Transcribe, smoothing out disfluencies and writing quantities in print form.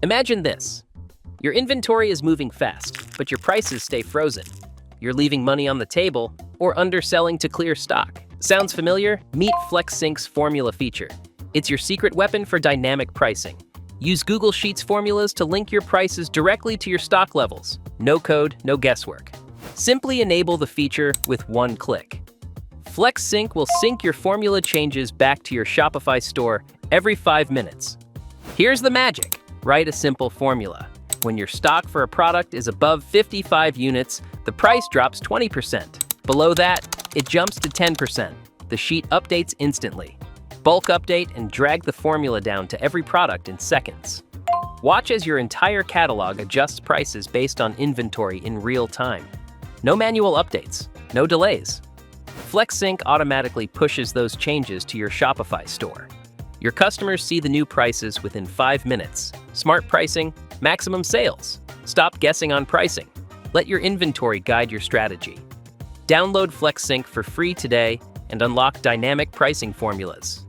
Imagine this. Your inventory is moving fast, but your prices stay frozen. You're leaving money on the table or underselling to clear stock. Sounds familiar? Meet FlexSync's formula feature. It's your secret weapon for dynamic pricing. Use Google Sheets formulas to link your prices directly to your stock levels. No code, no guesswork. Simply enable the feature with one click. FlexSync will sync your formula changes back to your Shopify store every 5 minutes. Here's the magic. Write a simple formula. When your stock for a product is above 55 units, the price drops 20%. Below that, it jumps to 10%. The sheet updates instantly. Bulk update and drag the formula down to every product in seconds. Watch as your entire catalog adjusts prices based on inventory in real time. No manual updates, no delays. FlexSync automatically pushes those changes to your Shopify store. Your customers see the new prices within 5 minutes. Smart pricing, maximum sales. Stop guessing on pricing. Let your inventory guide your strategy. Download FlexSync for free today and unlock dynamic pricing formulas.